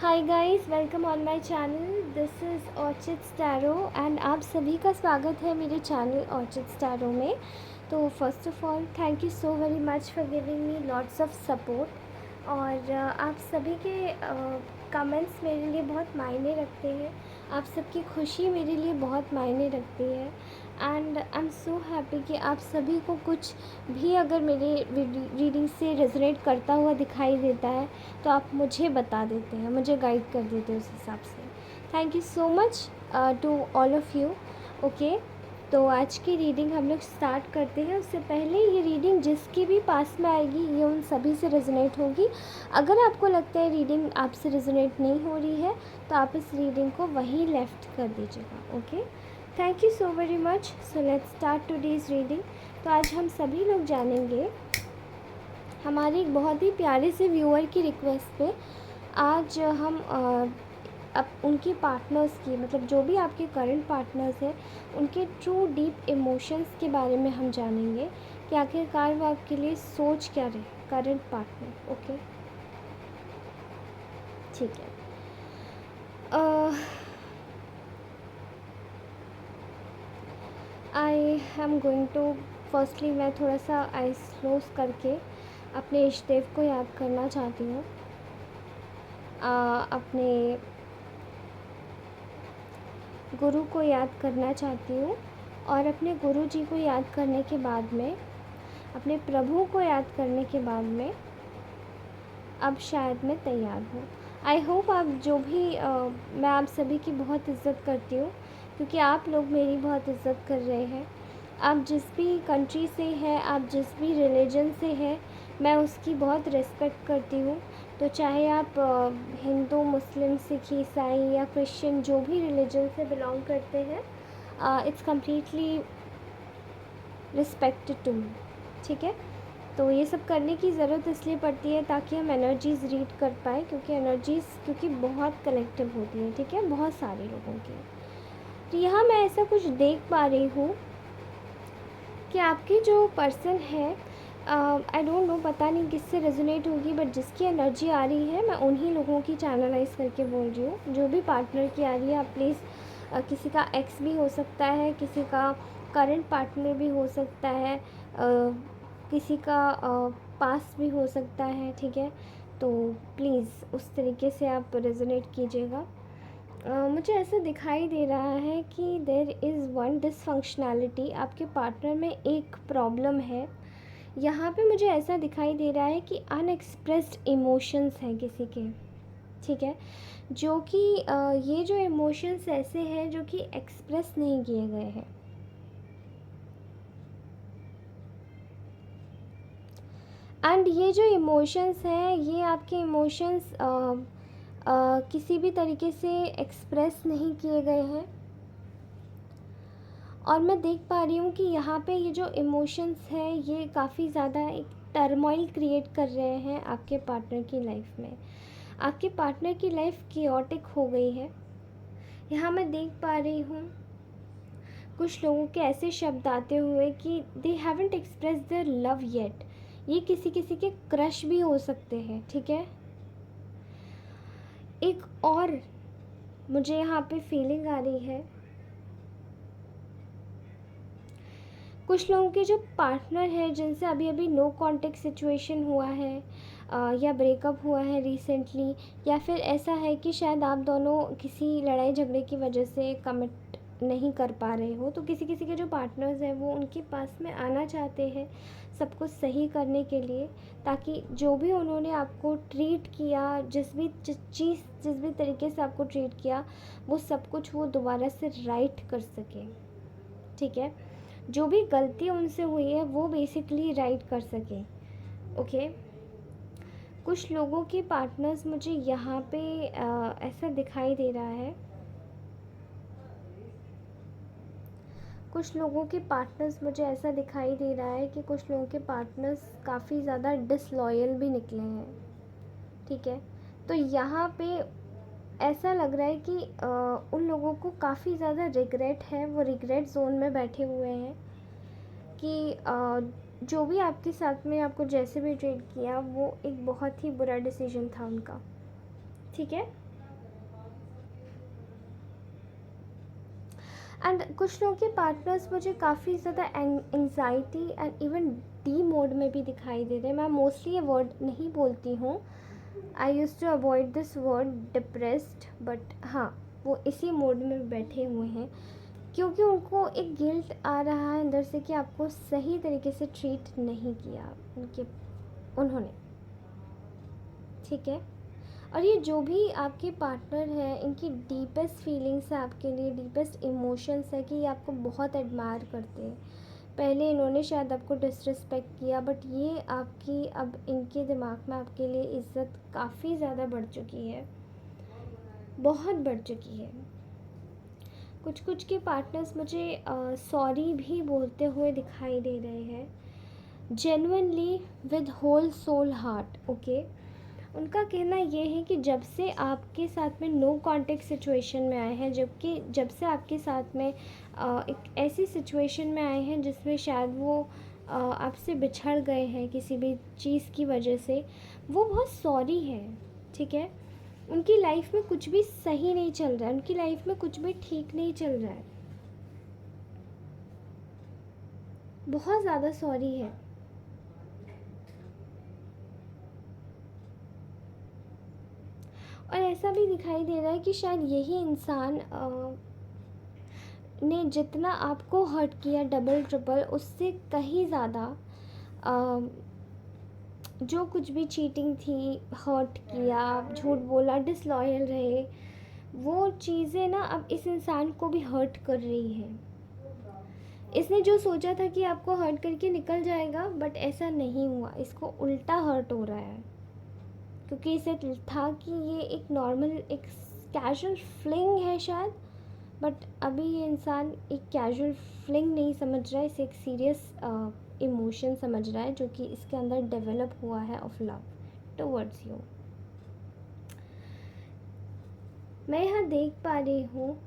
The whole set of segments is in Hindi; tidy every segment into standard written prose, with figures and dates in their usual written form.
Hi guys, welcome on my channel. This is orchids tarot and आप सभी का स्वागत है मेरे चैनल ऑर्चिड्स टैरो में। तो first of all thank you so very much for giving me lots of support. और आप सभी के कमेंट्स मेरे लिए बहुत मायने रखते हैं। आप सबकी खुशी मेरे लिए बहुत मायने रखती है and I am so happy कि आप सभी को कुछ भी अगर मेरे रीडिंग से रेजोनेट करता हुआ दिखाई देता है तो आप मुझे बता देते हैं, मुझे गाइड कर देते हैं उस हिसाब से। Thank you so much to all of you. Okay, तो आज की रीडिंग हम लोग स्टार्ट करते हैं। उससे पहले ये रीडिंग जिसकी भी पास में आएगी ये उन सभी से रेजोनेट होगी। अगर आपको लगता है रीडिंग आपसे रेजोनेट नहीं हो रही है तो आप इस रीडिंग को वहीं लेफ़्ट कर दीजिएगा। Okay, thank you so very much. So let's start today's reading. तो आज हम सभी लोग जानेंगे हमारी एक बहुत ही प्यारे से व्यूअर की रिक्वेस्ट पे। आज हम अब उनके पार्टनर्स की, मतलब जो भी आपके करंट पार्टनर्स हैं, उनके ट्रू डीप इमोशंस के बारे में हम जानेंगे कि आखिरकार वो आपके लिए सोच क्या रहे, करंट पार्टनर। ओके, ठीक है। I am going to firstly मैं थोड़ा सा आइस क्लोज करके अपने इष्ट देव को याद करना चाहती हूँ। अपने गुरु को याद करना चाहती हूँ और अपने गुरु जी को याद करने के बाद में, अपने प्रभु को याद करने के बाद में अब शायद मैं तैयार हूँ। आई होप आप जो भी मैं आप सभी की बहुत इज़्ज़त करती हूँ क्योंकि आप लोग मेरी बहुत इज़्ज़त कर रहे हैं। आप जिस भी कंट्री से हैं, आप जिस भी रिलीजन से हैं, मैं उसकी बहुत रिस्पेक्ट करती हूँ। तो चाहे आप हिंदू, मुस्लिम, सिख, ईसाई या क्रिश्चियन जो भी रिलीजन से बिलोंग करते हैं, it's completely respected to me. ठीक है, तो ये सब करने की ज़रूरत इसलिए पड़ती है ताकि हम एनर्जीज़ रीड कर पाएँ, क्योंकि बहुत कलेक्टिव होती हैं। ठीक है, बहुत सारे लोगों की। तो यहाँ मैं ऐसा कुछ देख पा रही हूँ कि आपकी जो पर्सन है, आई डोंट नो, पता नहीं किससे रेजोनेट होगी, बट जिसकी एनर्जी आ रही है मैं उन्हीं लोगों की चैनलाइज करके बोल रही हूँ। जो भी पार्टनर की आ रही है, आप प्लीज़, किसी का एक्स भी हो सकता है, किसी का करंट पार्टनर भी हो सकता है, किसी का पास भी हो सकता है। ठीक है, तो प्लीज़ उस तरीके से आप रेजोनेट कीजिएगा। मुझे ऐसा दिखाई दे रहा है कि देर इज़ वन डिसफंक्शनैलिटी, आपके पार्टनर में एक प्रॉब्लम है। यहाँ पे मुझे ऐसा दिखाई दे रहा है कि अनएक्सप्रेस्ड इमोशंस हैं किसी के। ठीक है, जो कि ये जो इमोशंस ऐसे हैं जो कि एक्सप्रेस नहीं किए गए हैं। एंड ये जो इमोशंस हैं, ये आपके इमोशंस किसी भी तरीके से एक्सप्रेस नहीं किए गए हैं। और मैं देख पा रही हूँ कि यहाँ पे ये जो इमोशंस हैं ये काफ़ी ज़्यादा एक टर्मोइल क्रिएट कर रहे हैं आपके पार्टनर की लाइफ में। आपके पार्टनर की लाइफ कियोटिक हो गई है। यहाँ मैं देख पा रही हूँ कुछ लोगों के ऐसे शब्द आते हुए कि they haven't express their love yet. ये किसी किसी के क्रश भी हो सकते हैं। ठीक है, एक और मुझे यहाँ पे फीलिंग आ रही है, कुछ लोगों के जो पार्टनर है जिनसे अभी अभी नो कांटेक्ट सिचुएशन हुआ है, या ब्रेकअप हुआ है रिसेंटली, या फिर ऐसा है कि शायद आप दोनों किसी लड़ाई झगड़े की वजह से कमिट नहीं कर पा रहे हो। तो किसी किसी के जो पार्टनर्स हैं वो उनके पास में आना चाहते हैं सब कुछ सही करने के लिए, ताकि जो भी उन्होंने आपको ट्रीट किया, जिस भी तरीके से आपको ट्रीट किया, वो सब कुछ वो दोबारा से राइट कर सके। ठीक है, जो भी गलती उनसे हुई है वो बेसिकली राइट कर सके। ओके, कुछ लोगों के पार्टनर्स मुझे यहाँ पे ऐसा दिखाई दे रहा है, कुछ लोगों के पार्टनर्स मुझे ऐसा दिखाई दे रहा है कि कुछ लोगों के पार्टनर्स काफ़ी ज़्यादा डिसलॉयल भी निकले हैं। ठीक है, तो यहाँ पे ऐसा लग रहा है कि उन लोगों को काफ़ी ज़्यादा रिग्रेट है, वो रिग्रेट जोन में बैठे हुए हैं कि जो भी आपके साथ में आपको जैसे भी ट्रीट किया वो एक बहुत ही बुरा डिसीजन था उनका। ठीक है, एंड कुछ लोगों के पार्टनर्स मुझे काफ़ी ज़्यादा anxiety and even D mode में भी दिखाई दे रहे हैं। मैं मोस्टली ये वर्ड नहीं बोलती हूँ, I use to avoid this word depressed, but हाँ वो इसी मोड में बैठे हुए हैं क्योंकि उनको एक गिल्ट आ रहा है अंदर से कि आपको सही तरीके से ट्रीट नहीं किया उन्होंने, ठीक है। और ये जो भी आपके पार्टनर है, इनकी डीपेस्ट फीलिंग्स है आपके लिए, डीपेस्ट इमोशंस है कि ये आपको बहुत एडमायर करते हैं। पहले इन्होंने शायद आपको डिसरिस्पेक्ट किया, बट ये आपकी अब इनके दिमाग में आपके लिए इज़्ज़त काफ़ी ज़्यादा बढ़ चुकी है, बहुत बढ़ चुकी है। कुछ कुछ के पार्टनर्स मुझे सॉरी भी बोलते हुए दिखाई दे रहे हैं, genuinely with whole soul heart, okay. उनका कहना ये है कि जब से आपके साथ में नो कांटेक्ट सिचुएशन में आए हैं, जब से आपके साथ में एक ऐसी सिचुएशन में आए हैं जिसमें शायद वो आपसे बिछड़ गए हैं किसी भी चीज़ की वजह से, वो बहुत सॉरी है, ठीक है। उनकी लाइफ में कुछ भी सही नहीं चल रहा है, उनकी लाइफ में कुछ भी ठीक नहीं चल रहा है, बहुत ज़्यादा सॉरी है। और ऐसा भी दिखाई दे रहा है कि शायद यही इंसान ने जितना आपको हर्ट किया डबल ट्रिपल, उससे कहीं ज़्यादा जो कुछ भी चीटिंग थी, हर्ट किया, झूठ बोला, डिसलॉयल रहे, वो चीज़ें ना अब इस इंसान को भी हर्ट कर रही हैं। इसने जो सोचा था कि आपको हर्ट करके निकल जाएगा, बट ऐसा नहीं हुआ, इसको उल्टा हर्ट हो रहा है क्योंकि इसे था कि ये एक नॉर्मल एक कैजुअल फ्लिंग है शायद, बट अभी ये इंसान एक कैजुअल फ्लिंग नहीं समझ रहा है, इसे एक सीरियस इमोशन समझ रहा है जो कि इसके अंदर डेवलप हुआ है ऑफ लव टुवर्ड्स यू। मैं यहाँ देख पा रही हूँ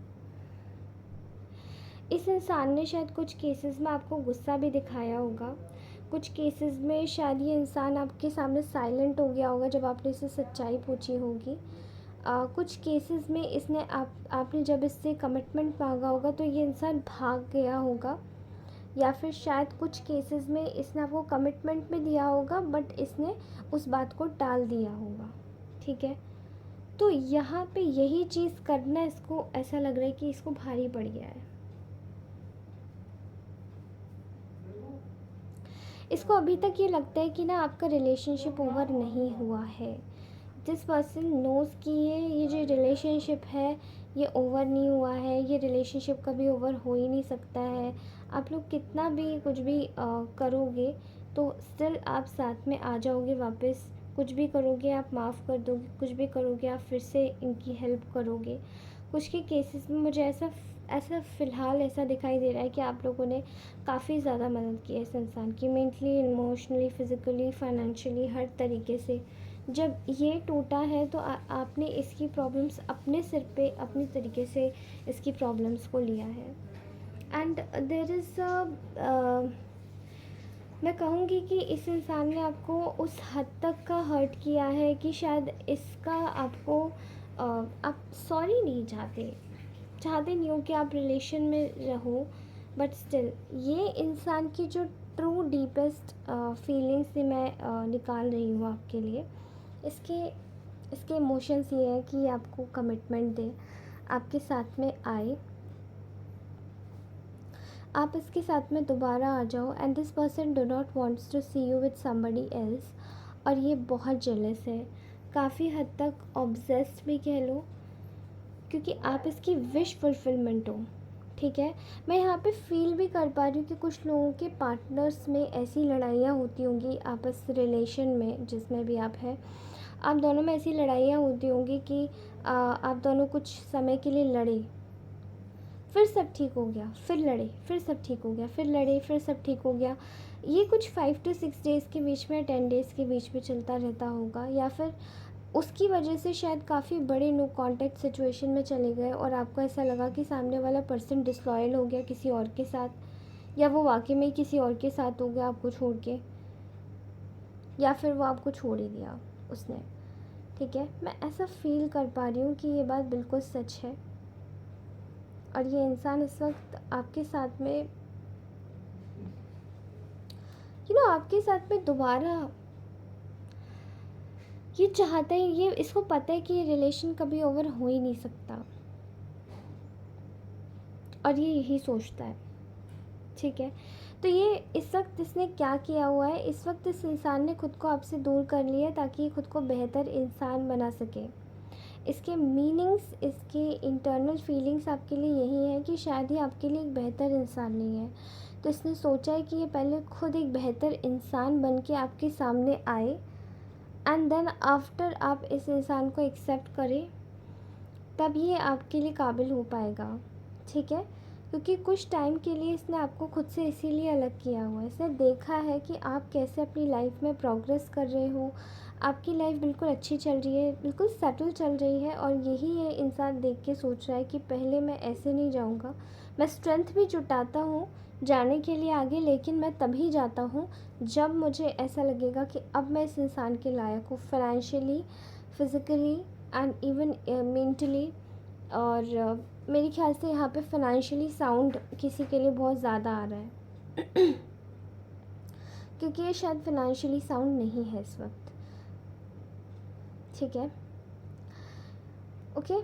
इस इंसान ने शायद कुछ केसेस में आपको गुस्सा भी दिखाया होगा, कुछ केसेस में शायद ये इंसान आपके सामने साइलेंट हो गया होगा जब आपने इसे सच्चाई पूछी होगी। कुछ केसेस में इसने आपने जब इससे कमिटमेंट मांगा होगा तो ये इंसान भाग गया होगा, या फिर शायद कुछ केसेस में इसने आपको कमिटमेंट भी दिया होगा बट इसने उस बात को टाल दिया होगा, ठीक है। तो यहाँ पे यही चीज़ करना इसको ऐसा लग रहा है कि इसको भारी पड़ गया है। इसको अभी तक ये लगता है कि ना आपका रिलेशनशिप ओवर नहीं हुआ है। दिस पर्सन नोज़ कि ये जो रिलेशनशिप है ये ओवर नहीं हुआ है, ये रिलेशनशिप कभी ओवर हो ही नहीं सकता है। आप लोग कितना भी कुछ भी करोगे तो स्टिल आप साथ में आ जाओगे वापस, कुछ भी करोगे आप माफ़ कर दोगे, कुछ भी करोगे आप फिर से इनकी हेल्प करोगे। कुछ के केसेस में मुझे ऐसा फ़िलहाल ऐसा दिखाई दे रहा है कि आप लोगों ने काफ़ी ज़्यादा मदद की है इस इंसान की, मेंटली, इमोशनली, फ़िज़िकली, फाइनेंशियली, हर तरीके से। जब ये टूटा है तो आपने इसकी प्रॉब्लम्स अपने सिर पे अपनी तरीके से इसकी प्रॉब्लम्स को लिया है। एंड देयर इज़ मैं कहूँगी कि इस इंसान ने आपको उस हद तक का हर्ट किया है कि शायद इसका आपको आप सॉरी नहीं चाहते नहीं हो कि आप रिलेशन में रहो, बट स्टिल ये इंसान की जो ट्रू डीपेस्ट फीलिंग्स से मैं निकाल रही हूँ आपके लिए, इसके इमोशंस ये है कि आपको कमिटमेंट दे, आपके साथ में आए, आप इसके साथ में दोबारा आ जाओ, and this person do not wants to see you with somebody else. और ये बहुत जेलस है, काफ़ी हद तक ऑब्सेस्ड भी कह लो, क्योंकि आप इसकी विश फुलफिलमेंट हो, ठीक है। मैं यहाँ पे फील भी कर पा रही हूँ कि कुछ लोगों के पार्टनर्स में ऐसी लड़ाइयाँ होती होंगी आपस रिलेशन में जिसमें भी आप हैं, आप दोनों में ऐसी लड़ाइयाँ होती होंगी कि आप दोनों कुछ समय के लिए लड़े, फिर सब ठीक हो गया, फिर लड़े, फिर सब ठीक हो गया, फिर लड़े, फिर सब ठीक हो गया। ये कुछ 5 to 6 डेज़ के बीच में, 10 डेज़ के बीच में चलता रहता होगा, या फिर उसकी वजह से शायद काफ़ी बड़े नो कांटेक्ट सिचुएशन में चले गए और आपको ऐसा लगा कि सामने वाला पर्सन डिसलॉयल हो गया किसी और के साथ, या वो वाकई में किसी और के साथ हो गया आपको छोड़ के, या फिर वो आपको छोड़ ही दिया उसने, ठीक है। मैं ऐसा फील कर पा रही हूँ कि ये बात बिल्कुल सच है। और ये इंसान इस वक्त आपके साथ में आपके साथ में दोबारा ये चाहता है, ये इसको पता है कि ये रिलेशन कभी ओवर हो ही नहीं सकता, और ये यही सोचता है, ठीक है। तो ये इस वक्त इसने क्या किया हुआ है, इस वक्त इस इंसान ने खुद को आपसे दूर कर लिया ताकि ये खुद को बेहतर इंसान बना सके। इसके मीनिंग्स, इसके इंटरनल फीलिंग्स आपके लिए यही है कि शायद ही आपके लिए एक बेहतर इंसान नहीं है। तो इसने सोचा है कि ये पहले खुद एक बेहतर इंसान बन के आपके सामने आए, एंड देन आफ्टर आप इस इंसान को एक्सेप्ट करें, तब ये आपके लिए काबिल हो पाएगा, ठीक है। क्योंकि कुछ टाइम के लिए इसने आपको खुद से इसीलिए अलग किया हुआ है। इसने देखा है कि आप कैसे अपनी लाइफ में प्रोग्रेस कर रहे हो, आपकी लाइफ बिल्कुल अच्छी चल रही है, बिल्कुल सेटल चल रही है, और यही ये इंसान देख के सोच रहा है कि पहले मैं ऐसे नहीं जाऊंगा। मैं स्ट्रेंथ भी जुटाता हूँ जाने के लिए आगे, लेकिन मैं तभी जाता हूँ जब मुझे ऐसा लगेगा कि अब मैं इस इंसान के लायक हूँ, financially, physically and even mentally. और मेरे ख्याल से यहाँ पे फाइनेंशियली साउंड किसी के लिए बहुत ज़्यादा आ रहा है क्योंकि ये शायद फाइनेंशियली साउंड नहीं है इस वक्त, ठीक है। ओके,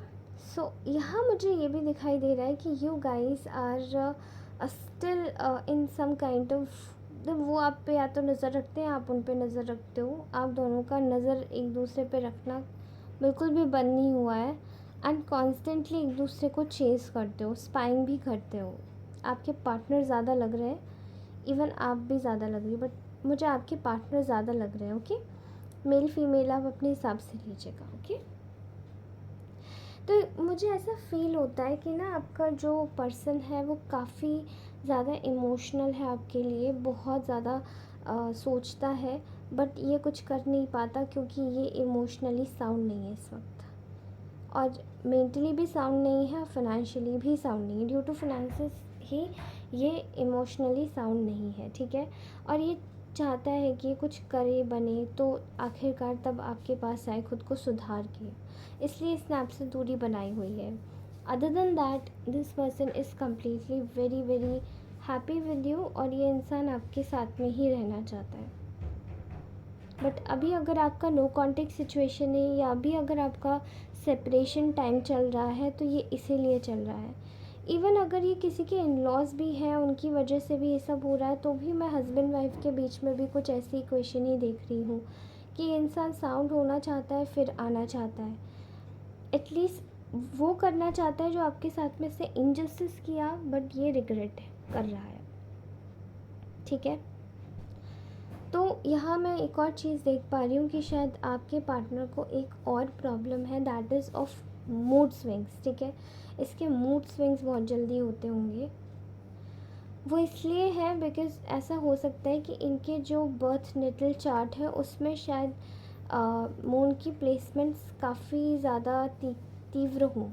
सो यहाँ मुझे ये भी दिखाई दे रहा है कि you guys are still in some kind of, वो आप पे या तो नज़र रखते हैं, आप उन पे नज़र रखते हो, आप दोनों का नज़र एक दूसरे पे रखना बिल्कुल भी बंद नहीं हुआ है, एंड कॉन्स्टेंटली एक दूसरे को चेज़ करते हो, स्पाइंग भी करते हो। आपके पार्टनर ज़्यादा लग रहे हैं, इवन आप भी ज़्यादा लग रही है, बट मुझे आपके पार्टनर ज़्यादा लग रहे हैं, ओके। मेल फीमेल आप अपने हिसाब से लीजिएगा, ओके। तो मुझे ऐसा फील होता है कि ना आपका जो पर्सन है वो काफ़ी ज़्यादा इमोशनल है आपके लिए, बहुत ज़्यादा सोचता है, बट ये कुछ कर नहीं पाता क्योंकि ये इमोशनली साउंड नहीं है इस वक्त, और मेंटली भी साउंड नहीं है, फाइनेंशियली भी साउंड नहीं है। ड्यू टू फाइनेंसेस ही ये इमोशनली साउंड नहीं है, ठीक है। और ये चाहता है कि कुछ करे बने तो आखिरकार तब आपके पास आए खुद को सुधार के, इसलिए इसने आपसे दूरी बनाई हुई है। Other than that this person is completely very very happy with you, और ये इंसान आपके साथ में ही रहना चाहता है। बट अभी अगर आपका नो कॉन्टेक्ट सिचुएशन है, या अभी अगर आपका सेपरेशन टाइम चल रहा है, तो ये इसीलिए चल रहा है। इवन अगर ये किसी के इन लॉज भी हैं, उनकी वजह से भी ये सब हो रहा है, तो भी मैं हस्बैंड वाइफ के बीच में भी कुछ ऐसी इक्वेशन ही देख रही हूँ कि इंसान साउंड होना चाहता है, फिर आना चाहता है, एटलीस्ट वो करना चाहता है जो आपके साथ में से इनजस्टिस किया, बट ये रिग्रेट कर रहा है, ठीक है। तो यहाँ मैं एक और चीज़ देख पा रही हूँ कि शायद आपके पार्टनर को एक और प्रॉब्लम है, that is of mood swings, ठीक है। इसके मूड स्विंग्स बहुत जल्दी होते होंगे। वो इसलिए है बिकॉज़ ऐसा हो सकता है कि इनके जो बर्थ नेटल चार्ट है उसमें शायद मून की प्लेसमेंट्स काफ़ी ज़्यादा तीव्र हों,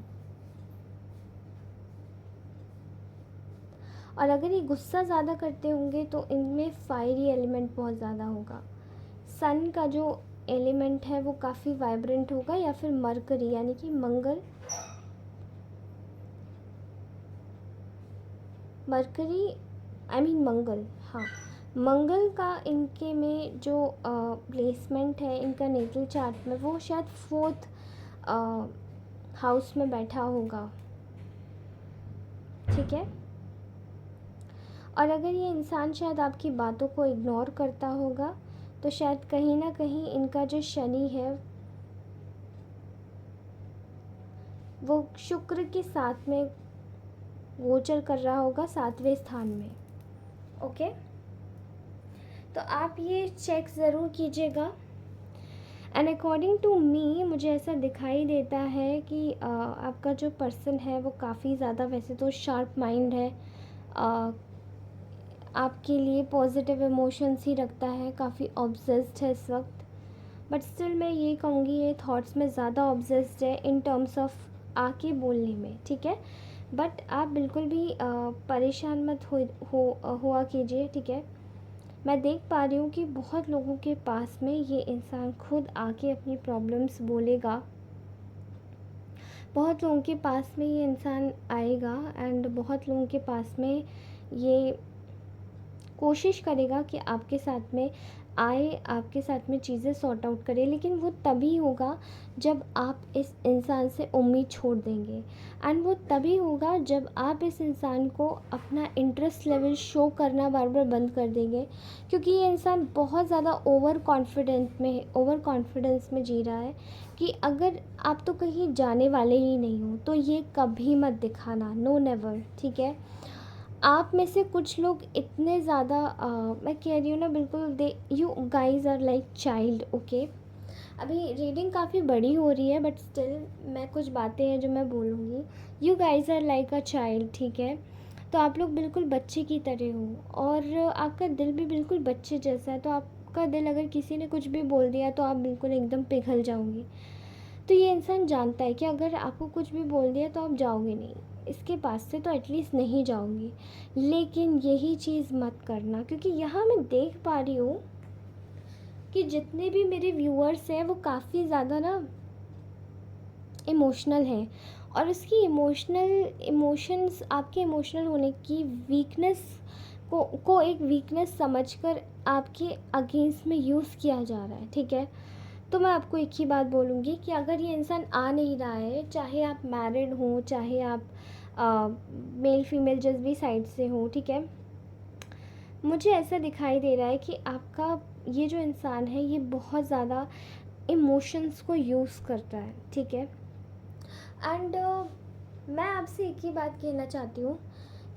और अगर ये गुस्सा ज़्यादा करते होंगे तो इनमें फायरी एलिमेंट बहुत ज़्यादा होगा। सन का जो एलिमेंट है वो काफ़ी वाइब्रेंट होगा, या फिर मरकरी यानी कि मंगल, मरकरी आई मीन मंगल, हाँ, मंगल का इनके में जो प्लेसमेंट है इनका नेटल चार्ट में, वो शायद 4th हाउस में बैठा होगा, ठीक है। और अगर ये इंसान शायद आपकी बातों को इग्नोर करता होगा, तो शायद कहीं ना कहीं इनका जो शनि है वो शुक्र के साथ में गोचर कर रहा होगा 7वें स्थान में, ओके। तो आप ये चेक ज़रूर कीजिएगा। एंड अकॉर्डिंग टू मी मुझे ऐसा दिखाई देता है कि आपका जो पर्सन है वो काफ़ी ज़्यादा वैसे तो शार्प माइंड है, आपके लिए पॉजिटिव इमोशंस ही रखता है, काफ़ी ऑब्सेस्ड है इस वक्त, बट स्टिल मैं ये कहूँगी ये थॉट्स में ज़्यादा ऑब्सेस्ड है इन टर्म्स ऑफ आके बोलने में, ठीक है। बट आप बिल्कुल भी परेशान मत हुआ कीजिए, ठीक है। मैं देख पा रही हूँ कि बहुत लोगों के पास में ये इंसान खुद आके अपनी प्रॉब्लम्स बोलेगा, बहुत लोगों के पास में ये इंसान आएगा एंड बहुत लोगों के पास में ये कोशिश करेगा कि आपके साथ में आए, आपके साथ में चीज़ें सॉर्ट आउट करे, लेकिन वो तभी होगा जब आप इस इंसान से उम्मीद छोड़ देंगे। एंड वो तभी होगा जब आप इस इंसान को अपना इंटरेस्ट लेवल शो करना बार बार बंद कर देंगे, क्योंकि ये इंसान बहुत ज़्यादा ओवर कॉन्फिडेंस में जी रहा है कि अगर आप तो कहीं जाने वाले ही नहीं हो तो ये कभी मत दिखाना, नो नेवर, ठीक है। आप में से कुछ लोग इतने ज़्यादा मैं कह रही हूँ ना, बिल्कुल they you guys are like child, okay. अभी रीडिंग काफ़ी बड़ी हो रही है बट स्टिल मैं कुछ बातें हैं जो मैं बोलूँगी। You guys are like a child, ठीक है। तो आप लोग बिल्कुल बच्चे की तरह हो और आपका दिल भी बिल्कुल बच्चे जैसा है। तो आपका दिल अगर किसी ने कुछ भी बोल दिया तो आप बिल्कुल एकदम पिघल जाओगे। तो ये इंसान जानता है कि अगर आपको कुछ भी बोल दिया तो आप जाओगे नहीं, इसके पास से तो एटलीस्ट नहीं जाओगे। लेकिन यही चीज़ मत करना, क्योंकि यहाँ मैं देख पा रही हूँ कि जितने भी मेरे व्यूअर्स हैं वो काफ़ी ज़्यादा ना इमोशनल हैं, और उसकी इमोशंस आपके इमोशनल होने की वीकनेस को एक वीकनेस समझकर आपके अगेंस्ट में यूज़ किया जा रहा है, ठीक है। तो मैं आपको एक ही बात बोलूँगी कि अगर ये इंसान आ नहीं रहा है, चाहे आप मैरिड हो, चाहे आप मेल फीमेल जिस भी साइड से हो, ठीक है, मुझे ऐसा दिखाई दे रहा है कि आपका ये जो इंसान है ये बहुत ज़्यादा इमोशंस को यूज़ करता है, ठीक है। एंड मैं आपसे एक ही बात कहना चाहती हूँ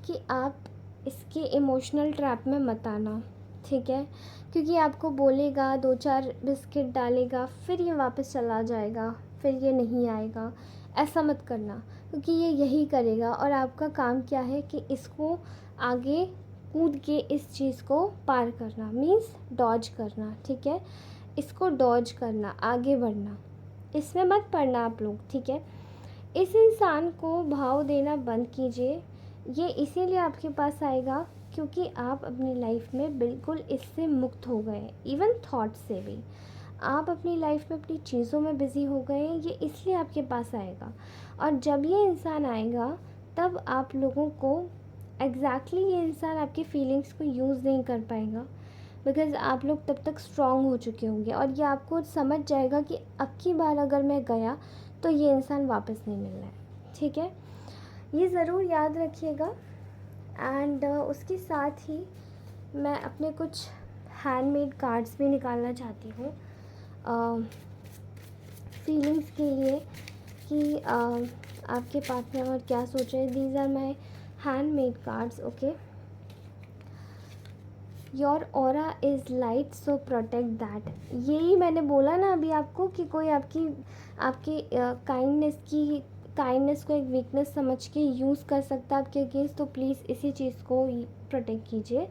कि आप इसके इमोशनल ट्रैप में मत आना, ठीक है। क्योंकि आपको बोलेगा, 2-4 बिस्किट डालेगा, फिर ये वापस चला जाएगा, फिर ये नहीं आएगा। ऐसा मत करना, क्योंकि ये यही करेगा और आपका काम क्या है कि इसको आगे कूद के इस चीज़ को पार करना, मीन्स डॉज करना, ठीक है। इसको डॉज करना, आगे बढ़ना, इसमें मत पड़ना आप लोग, ठीक है। इस इंसान को भाव देना बंद कीजिए। ये इसीलिए आपके पास आएगा क्योंकि आप अपनी लाइफ में बिल्कुल इससे मुक्त हो गए, इवन थॉट से भी। आप अपनी लाइफ में अपनी चीज़ों में बिज़ी हो गए, ये इसलिए आपके पास आएगा। और जब ये इंसान आएगा तब आप लोगों को ये इंसान आपकी फीलिंग्स को यूज़ नहीं कर पाएगा, बिकॉज़ आप लोग तब तक स्ट्रॉन्ग हो चुके होंगे और ये आपको समझ जाएगा कि अब की बार अगर मैं गया तो ये इंसान वापस नहीं मिलना है, ठीक है। ये ज़रूर याद रखिएगा। एंड उसके साथ ही मैं अपने कुछ हैंडमेड कार्ड्स भी निकालना चाहती हूँ फीलिंग्स के लिए कि आपके पार्टनर और क्या सोच रहे हैं। These are my handmade cards, okay. Your aura is light so protect that. यही मैंने बोला ना अभी आपको कि कोई आपकी काइंडनेस को एक वीकनेस समझ के यूज़ कर सकता है आपके अगेंस्ट, तो प्लीज़ इसी चीज़ को प्रोटेक्ट कीजिए।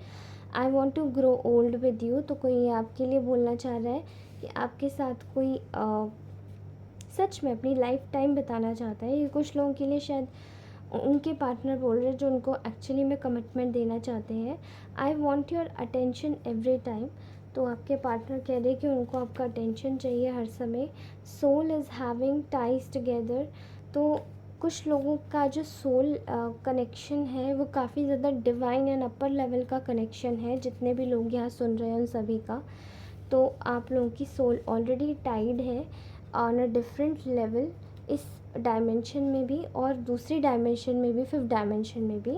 I want to grow old with you. तो कोई आपके लिए बोलना चाह रहा है कि आपके साथ कोई सच में अपनी लाइफ टाइम बिताना चाहता है। ये कुछ लोगों के लिए शायद उनके पार्टनर बोल रहे हैं जो उनको एक्चुअली में कमिटमेंट देना चाहते हैं। I want your attention every time. तो आपके पार्टनर कह रहे हैं कि उनको आपका अटेंशन चाहिए हर समय। Soul is having ties together. तो कुछ लोगों का जो सोल कनेक्शन है वो काफ़ी ज़्यादा डिवाइन एंड अपर लेवल का कनेक्शन है। जितने भी लोग यहाँ सुन रहे हैं उन सभी का, तो आप लोगों की सोल ऑलरेडी टाइड है ऑन अ डिफरेंट लेवल, इस डायमेंशन में भी और दूसरी डायमेंशन में भी, 5th डायमेंशन में भी,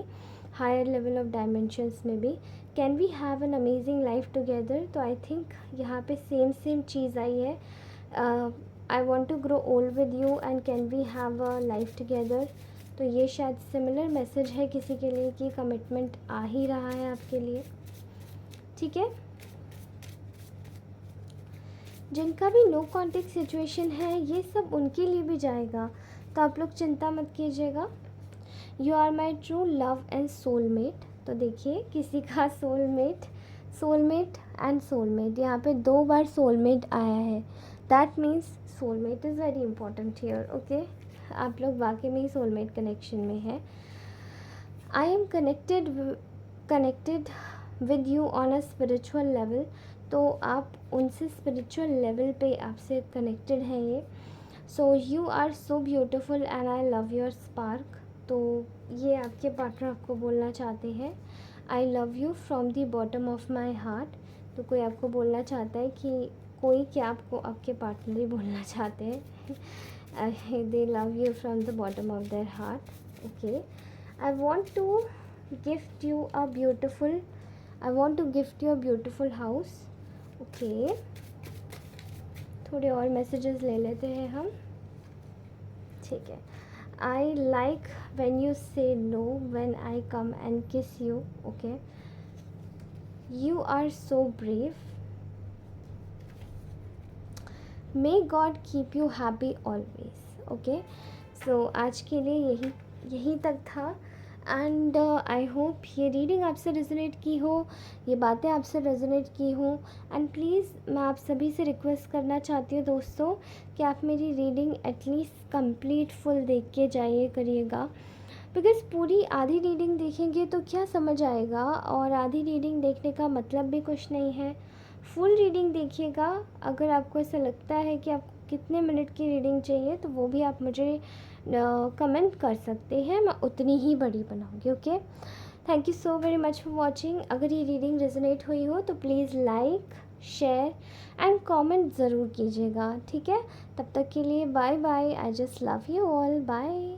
हायर लेवल ऑफ डायमेंशंस में भी। Can we have an amazing life together. तो आई थिंक यहाँ पे सेम चीज़ आई है। I want to grow old with you and can we have a life together. तो ये शायद सिमिलर मैसेज है किसी के लिए कि कमिटमेंट आ ही रहा है आपके लिए, ठीक है। जिनका भी नो कॉन्टेक्ट सिचुएशन है ये सब उनके लिए भी जाएगा, तो आप लोग चिंता मत कीजिएगा। You are my true love and soulmate. तो देखिए किसी का सोलमेट एंड सोलमेट, यहाँ पे 2 बार सोलमेट आया है। That means soulmate is very important here, okay. आप लोग वाकई में ही सोलमेट कनेक्शन में है। I am connected with you on a spiritual level. तो आप उनसे स्पिरिचुअल लेवल पे आपसे कनेक्टेड हैं ये। So you are so beautiful and I love your spark. तो ये आपके पार्टनर आपको बोलना चाहते हैं, I love you from the bottom of my heart. तो कोई आपको बोलना चाहता है कि कोई क्या आपको आपके पार्टनर ही बोलना चाहते हैं, they love you from the bottom of their heart. Okay, I want to gift you a beautiful, I want to gift you a beautiful house. Okay, थोड़े और मैसेजेस ले लेते हैं हम, ठीक है। I like when you say no when I come and kiss you. Okay, you are so brave, may God keep you happy always. Okay, so आज के लिए यही तक था। एंड आई होप ये रीडिंग आपसे रेजोनेट की हो, ये बातें आपसे रेजोनेट की हों। एंड प्लीज़ मैं आप सभी से रिक्वेस्ट करना चाहती हूँ दोस्तों कि आप मेरी रीडिंग एटलीस्ट कंप्लीट फुल देख के जाइए करिएगा, बिकॉज़ पूरी आधी रीडिंग देखेंगे तो क्या समझ आएगा, और आधी रीडिंग देखने का मतलब भी कुछ नहीं है। फुल रीडिंग देखिएगा। अगर आपको ऐसा लगता है कि आपको कितने मिनट की रीडिंग चाहिए तो वो भी आप मुझे कमेंट कर सकते हैं, मैं उतनी ही बड़ी बनाऊंगी। Okay, thank you so very much for watching. अगर ये रीडिंग रेजोनेट हुई हो तो please like, share and comment ज़रूर कीजिएगा, ठीक है। तब तक के लिए bye bye, I just love you all, bye.